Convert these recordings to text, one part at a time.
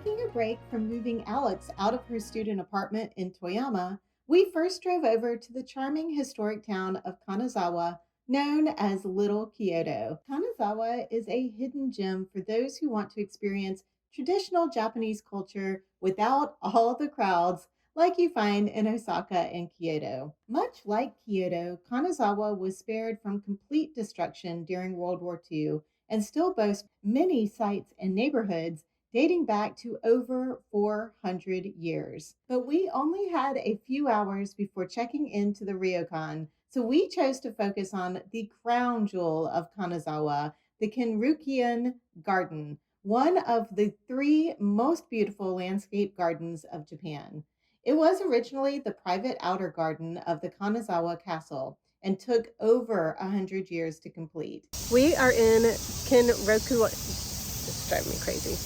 Taking a break from moving Alex out of her student apartment in Toyama, we first drove over to the charming historic town of Kanazawa, known as Little Kyoto. Kanazawa is a hidden gem for those who want to experience traditional Japanese culture without all the crowds like you find in Osaka and Kyoto. Much like Kyoto, Kanazawa was spared from complete destruction during World War II and still boasts many sites and neighborhoods dating back to over 400 years. But we only had a few hours before checking into the Ryokan, so we chose to focus on the crown jewel of Kanazawa, the Kenrokuen Garden, one of the three most beautiful landscape gardens of Japan. It was originally the private outer garden of the Kanazawa Castle and took over 100 years to complete. We are in Kenroku. It's driving me crazy.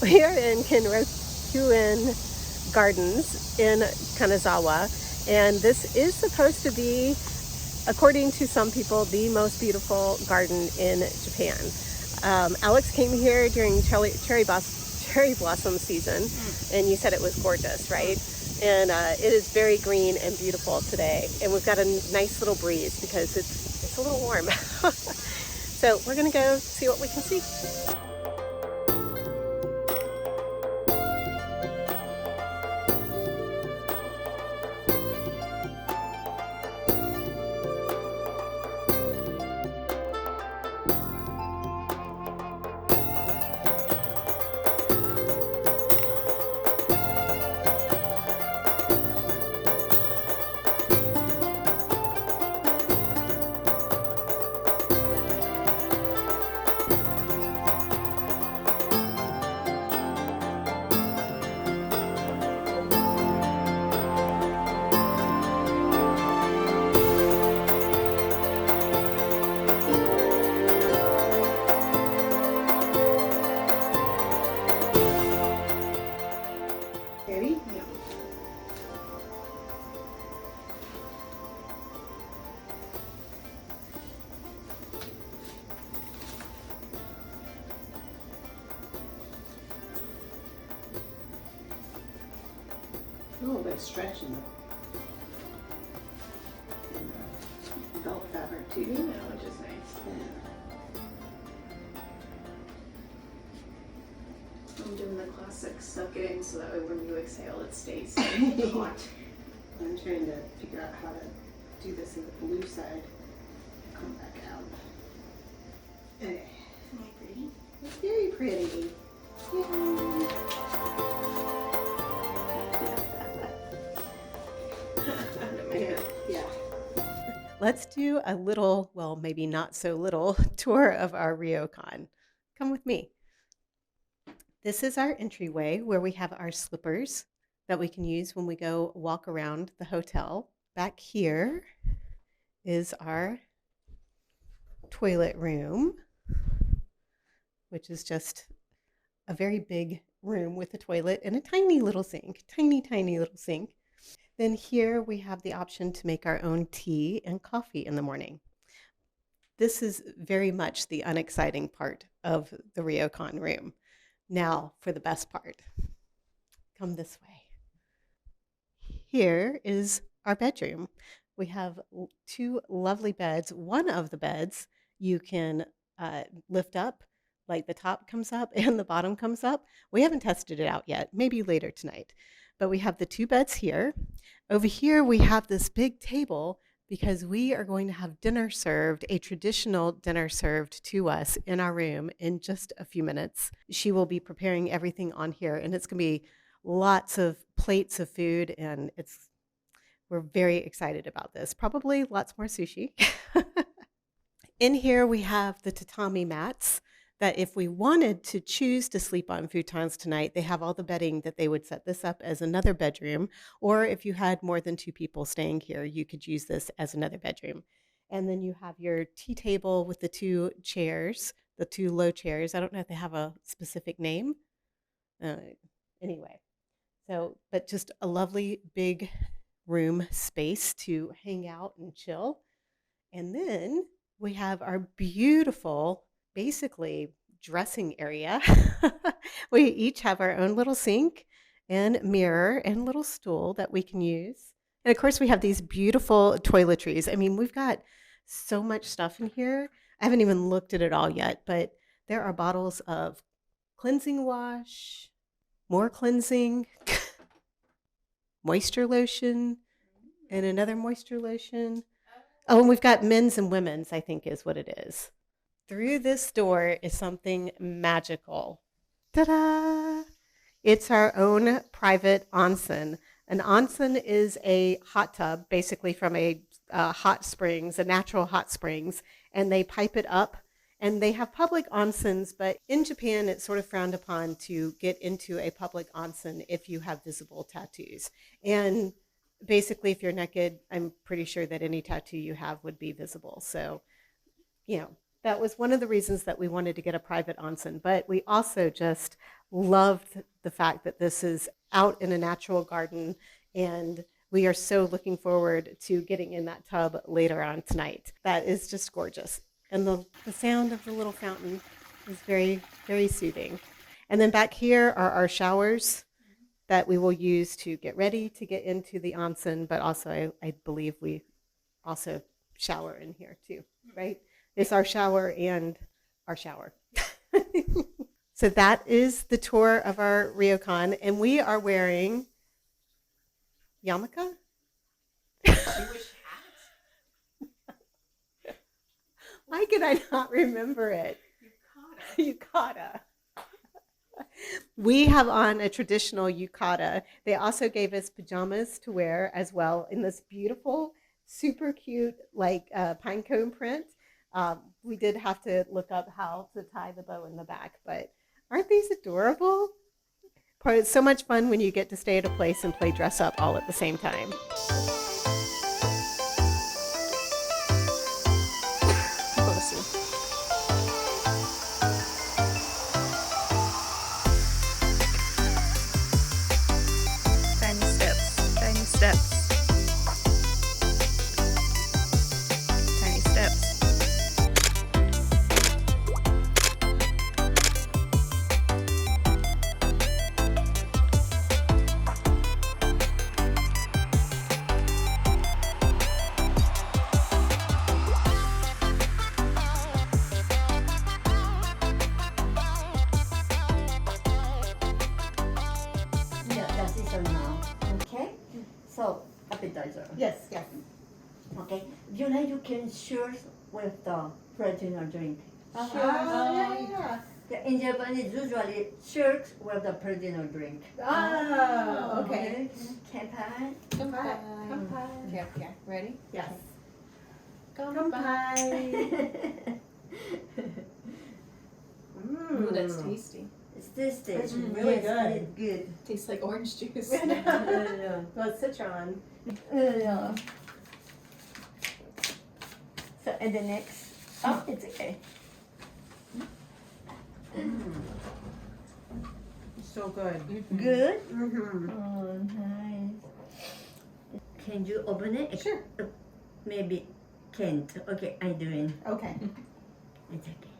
We are in Kenrokuen Gardens in Kanazawa, and this is supposed to be, according to some people, the most beautiful garden in Japan. Alex came here during cherry blossom season, and you said it was gorgeous, right? And it is very green and beautiful today, and we've got a nice little breeze because it's a little warm. So we're gonna go see what we can see. Ready? Yeah. A little bit of stretch in the belt fabric too. Yeah, which is nice. Yeah. I'm doing the classic suck it in so that way when you exhale it stays hot. I'm trying to figure out how to do this in the blue side. Come back out. Okay. Isn't that pretty? It's very pretty. Yay. Yeah. Let's do a little, well, maybe not so little, tour of our Ryokan. Come with me. This is our entryway where we have our slippers that we can use when we go walk around the hotel. Back here is our toilet room, which is just a very big room with a toilet and a tiny little sink, tiny little sink. Then here we have the option to make our own tea and coffee in the morning. This is very much the unexciting part of the Ryokan room. Now for the best part. Come this way. Here is our bedroom. We have two lovely beds. One of the beds you can lift up, like the top comes up and the bottom comes up. We haven't tested it out yet, maybe later tonight. But we have the two beds here. Over here we have this big table because we are going to have dinner served, a traditional dinner served to us in our room in just a few minutes. She will be preparing everything on here, and it's going to be lots of plates of food, and we're very excited about this. Probably lots more sushi. In here we have the tatami mats that if we wanted to choose to sleep on futons tonight, they have all the bedding that they would set this up as another bedroom. Or if you had more than two people staying here, you could use this as another bedroom. And then you have your tea table with the two chairs, the two low chairs. I don't know if they have a specific name. Anyway, but just a lovely big room space to hang out and chill. And then we have our beautiful, basically dressing area. We each have our own little sink and mirror and little stool that we can use. And of course, we have these beautiful toiletries. I mean, we've got so much stuff in here. I haven't even looked at it all yet, but there are bottles of cleansing wash, more cleansing, moisture lotion, and another moisture lotion. Oh, and we've got men's and women's, I think is what it is. Through this door is something magical. Ta-da! It's our own private onsen. An onsen is a hot tub, basically from a hot springs, a natural hot springs, and they pipe it up. And they have public onsens, but in Japan, it's sort of frowned upon to get into a public onsen if you have visible tattoos. And basically, if you're naked, I'm pretty sure that any tattoo you have would be visible. So, you know, that was one of the reasons that we wanted to get a private onsen. But we also just loved the fact that this is out in a natural garden, and we are so looking forward to getting in that tub later on tonight. That is just gorgeous. And the sound of the little fountain is very, very soothing. And then back here are our showers that we will use to get ready to get into the onsen, but also I believe we also shower in here too, right? It's our shower and our shower. So that is the tour of our ryokan, and we are wearing yarmulke. Jewish hat? Why could I not remember it? Yukata. We have on a traditional yukata. They also gave us pajamas to wear as well in this beautiful, super cute, like pine cone print. We did have to look up how to tie the bow in the back, but aren't these adorable? It's so much fun when you get to stay at a place and play dress up all at the same time. Tiny steps. So, appetizer. Yes, yes. Okay. If you like, you can share with the traditional drink. Yeah. In Japanese, usually shirts with the traditional drink. Oh, okay. Kanpai. Kanpai. Okay, okay. Ready? Yes. Kanpai. Ooh, that's tasty. It's tasty. It's really good. It's good. Tastes like orange juice. Yeah. Well, it's citron. Yeah. So, and the next. Oh, it's okay. So good. Good? Mm-hmm. Oh, nice. Can you open it? Sure. Maybe can't. Okay, I'm doing. Okay. It's okay.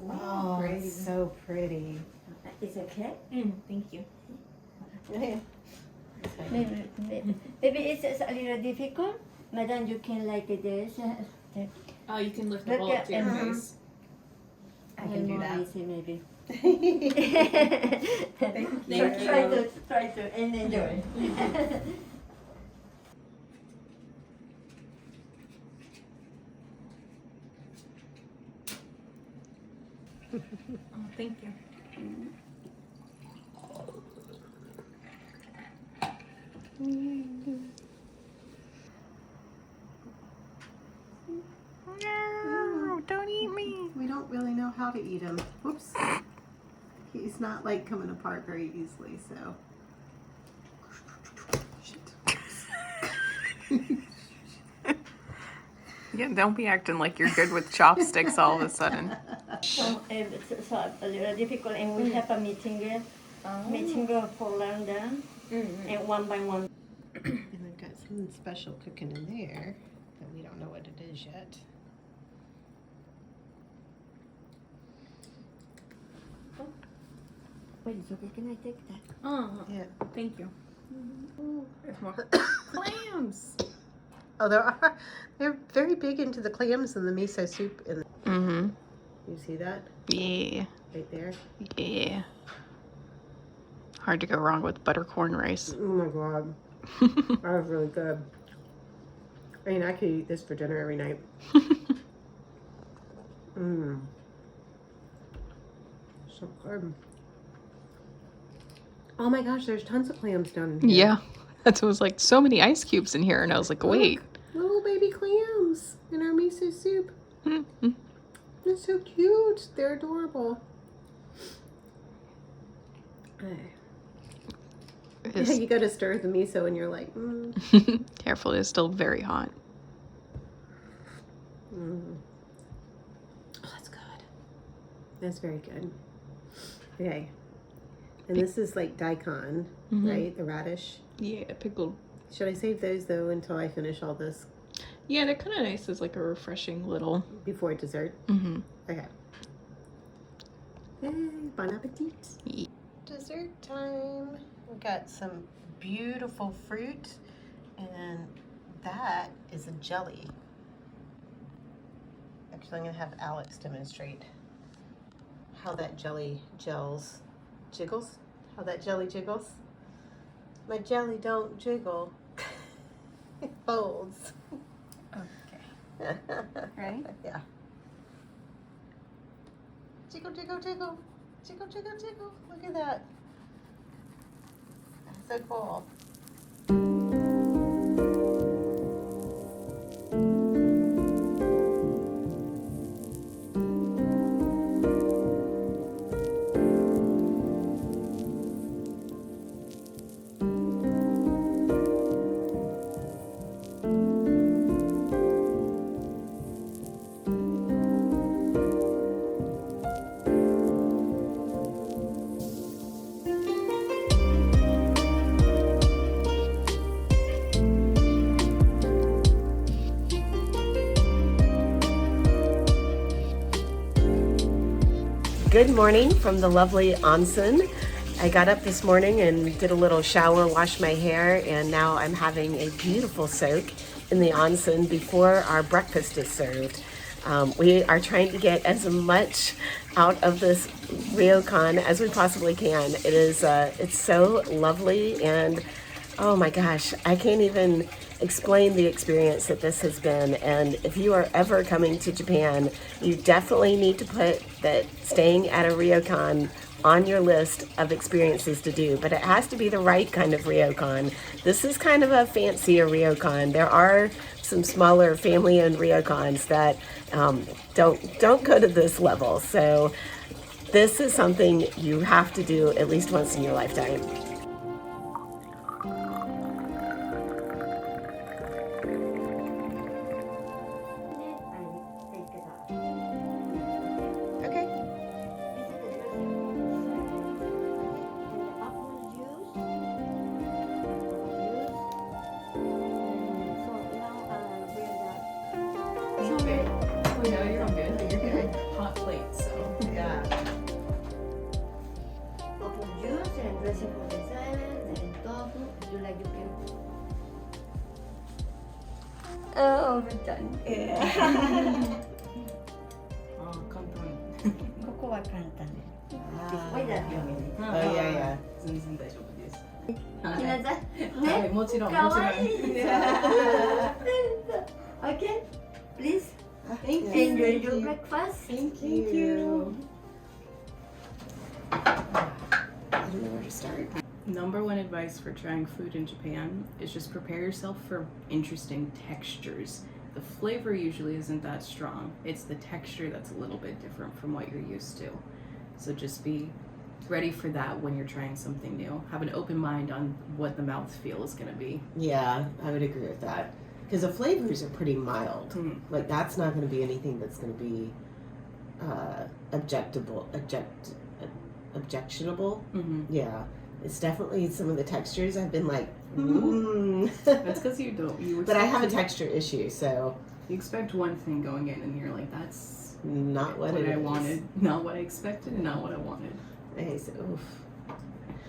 Oh, pretty. it's so pretty. It's okay? Thank you. Maybe it's a little difficult. Madam, you can like this. Oh, you can lift the Look bowl up at- to your mhm. face. I can do more that. easy maybe. Thank Try to and enjoy. Oh, thank you. No, don't eat me. We don't really know how to eat him. Whoops. He's not like coming apart very easily, so. Yeah, don't be acting like you're good with chopsticks all of a sudden. So it's a little difficult, and we have a meeting for London, and one by one. And we've got something special cooking in there, but we don't know what it is yet. Wait, it's okay. Can I take that? Oh, Yeah. thank you. There's more clams. Oh, they're very big into the clams and the miso soup. Mm-hmm. You see that Yeah. right there? Yeah. Hard to go wrong with buttercorn rice. Oh my god, that was really good. I mean, I could eat this for dinner every night. Mmm. So good. Oh my gosh, there's tons of clams down in here. Yeah. That was like so many ice cubes in here, and I was like, wait. Look, little baby clams in our miso soup. Mm-hmm. They're so cute. They're adorable. Yeah, you go to stir the miso and you're like, Careful, it's still very hot. Oh, that's good. That's very good. Okay. And this is like daikon, right? The radish. Yeah, pickled. Should I save those though until I finish all this Yeah, they're kind of nice as like a refreshing little. before dessert? Mm-hmm. Okay. Yay, bon appetit. Yeah. Dessert time. We got some beautiful fruit, and that is a jelly. Actually, I'm going to have Alex demonstrate how that jelly jiggles. How that jelly jiggles. My jelly don't jiggle. It folds. Okay. Right? Yeah. Jiggle, jiggle, jiggle. Jiggle, jiggle, jiggle. Look at that. That's so cool. Good morning from the lovely Onsen. I got up this morning and did a little shower, washed my hair, and now I'm having a beautiful soak in the onsen before our breakfast is served. We are trying to get as much out of this ryokan as we possibly can. It is it's so lovely, and oh my gosh, I can't even explain the experience that this has been. And if you are ever coming to Japan, you definitely need to put that staying at a ryokan on your list of experiences to do, but it has to be the right kind of ryokan. This is kind of a fancier ryokan. There are some smaller family-owned ryokans that don't go to this level. So this is something you have to do at least once in your lifetime. No, you're all good. You're good. Hot plate, so. Yeah. Apple juice and dressing for the salad and tofu. You like the pickle? Oh, we're done. Yeah. 簡単。ここは簡単ね。これだって読めね。 Oh, yeah, yeah. 全然大丈夫です。ひなさん、はい、ね。もちろん、かもちろん。わいい。Okay, please Thank enjoy your breakfast. Thank you. I don't know where to start. Number one advice for trying food in Japan is just prepare yourself for interesting textures. The flavor usually isn't that strong. It's the texture that's a little bit different from what you're used to. So just be ready for that when you're trying something new. Have an open mind on what the mouthfeel is going to be. Yeah, I would agree with that. Because the flavors are pretty mild. Like, that's not going to be anything that's going to be objectionable. Mm-hmm. Yeah. It's definitely some of the textures I've been like, That's because you don't. But I have a texture issue, so. You expect one thing going in, and you're like, that's not what it I is. wanted, not what I expected, and not what I wanted. Okay, so, oof.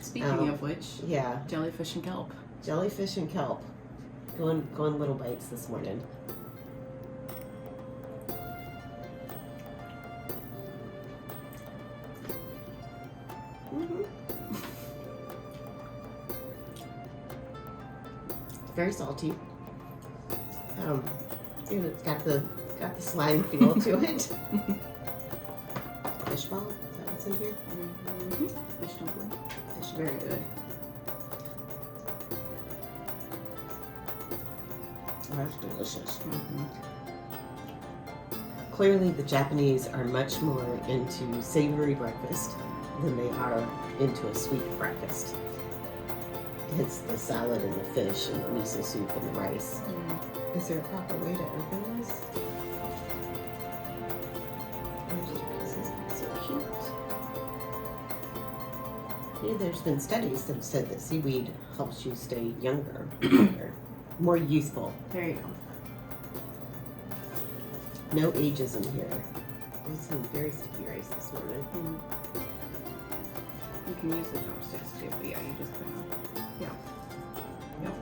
Speaking of which, Yeah, jellyfish and kelp. jellyfish and kelp. Going little bites this morning. Very salty. It's got the slime feel to it. Fish ball, is that what's in here? Mm-hmm. Fish dumpling. Fish, very good. That's delicious. Mm-hmm. Clearly, the Japanese are much more into savory breakfast than they are into a sweet breakfast. It's the salad and the fish and the miso soup and the rice. Mm. Is there a proper way to open this? There's two pieces. That's so cute. Yeah, there's been studies that have said that seaweed helps you stay younger, more youthful. There you go. No ages in here. There's some very sticky rice this morning. Mm. You can use the chopsticks too, but yeah, you just put it on. Yeah. Yep.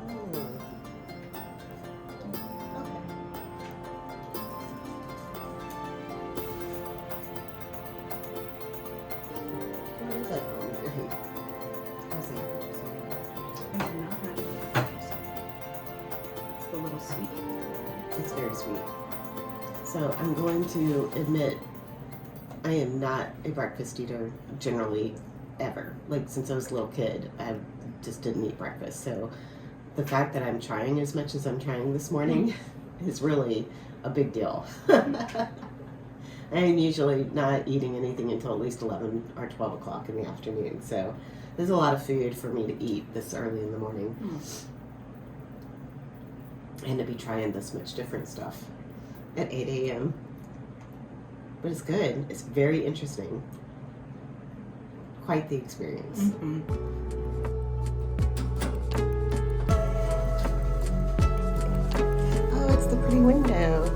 What is that? How's that? I have not had it yet. It's the little sweet. It's very sweet. So I'm going to admit I am not a breakfast eater generally ever. Like since I was a little kid, I just didn't eat breakfast. So the fact that I'm trying as much as I'm trying this morning is really a big deal. I'm usually not eating anything until at least 11 or 12 o'clock in the afternoon. So there's a lot of food for me to eat this early in the morning. And to be trying this much different stuff at 8 a.m. But it's good. It's very interesting. Quite the experience. Mm-hmm. Oh, it's the pretty window.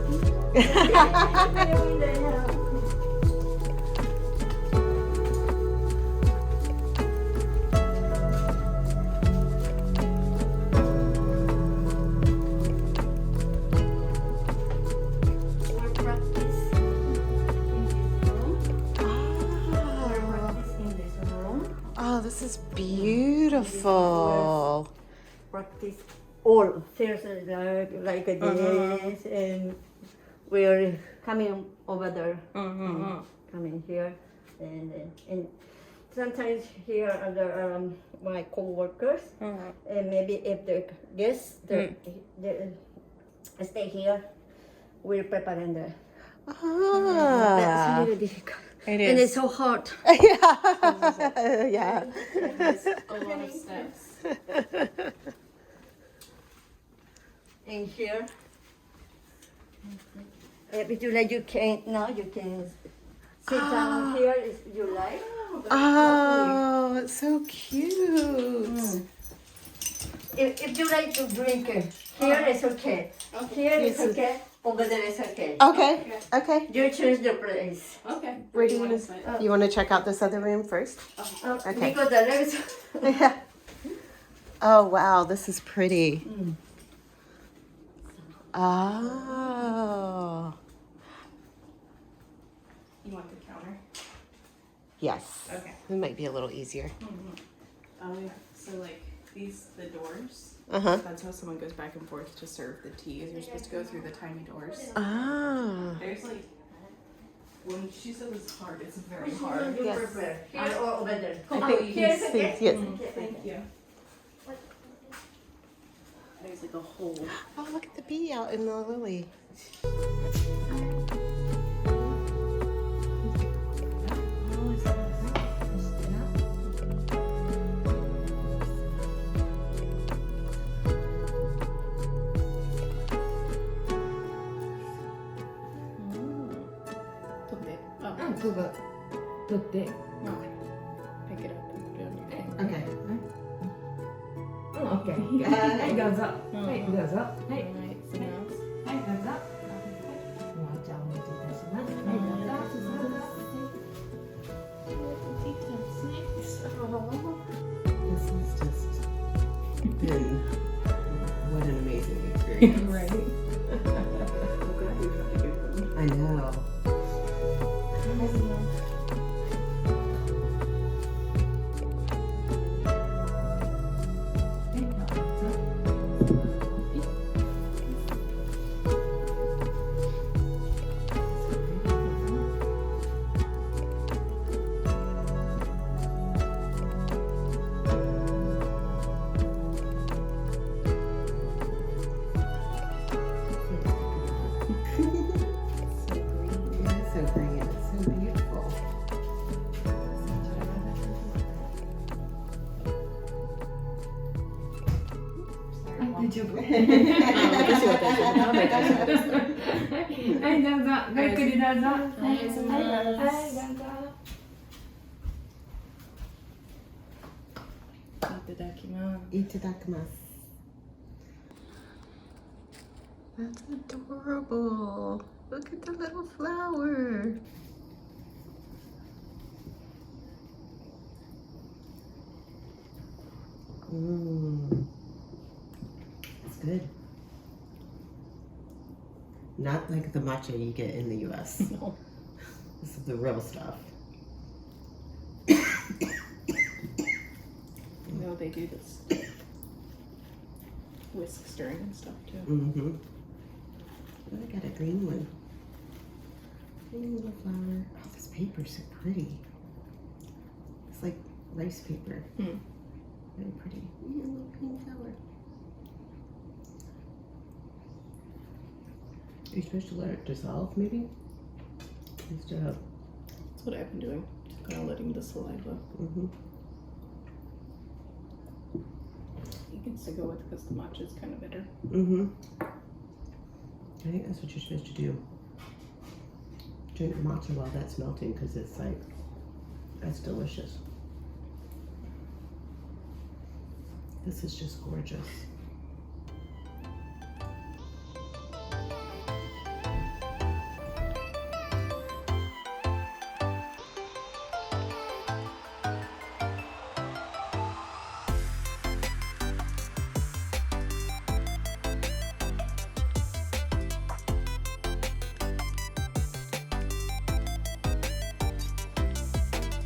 Oh, this is beautiful. Practice all things like this, and we're coming over there, coming here, and sometimes here are my co-workers, and maybe if the guests they stay here, we're preparing the. That's really difficult. It And it's so hot. Yeah. There's a lot of steps. In here. If you like, you can sit down here if you like. Oh, it's so cute. If you like to drink, here is okay. Here is okay. Over there is okay. Okay. You choose the place. Okay. Where do you want want to sit? You want to check out this other room first? Okay. Because the legs. Yeah. Oh, wow. This is pretty. Oh. You want the counter? Yes. Okay. It might be a little easier. Oh yeah. So like the doors. Uh-huh. That's how someone goes back and forth to serve the tea. Is you're supposed to go through the tiny doors. Ah. There's like when she says it's hard, it's very hard. You Yes. prepare. Here or over there. I think Here is these okay. things, yes. Thank you. There's like a hole. Oh, look at the bee out in the lily. Oh. 取って、 Okay. Pick it up and put it on your thing. Okay. オッケー。はい、どうぞ。はい、どうぞ。はい、 Alright, so now はい、どうぞ。もうお茶をお持ちいたします。はい、どうぞ。 Thanks. 丈夫。私は大丈夫。ダメ大丈夫です。はい、どうぞ。ごゆっくりどうぞ。はい、はいどうぞ。いただきます。いただきます。That's adorable. Look at the little flower. It's good. Not like the matcha you get in the US. No. This is the real stuff. No, they do this whisk stirring and stuff too. Mm-hmm. Oh, I got a green one. Green little flower. Oh, this paper's so pretty. It's like rice paper. Hmm. Very pretty. Yeah, a little green flower. You're supposed to let it dissolve, maybe? Instead of. That's what I've been doing. Just kind of letting the saliva. Mm-hmm. You can still go with because the matcha is kind of bitter. Mm-hmm. I think that's what you're supposed to do. Drink matcha while that's melting because it's like, that's delicious. This is just gorgeous.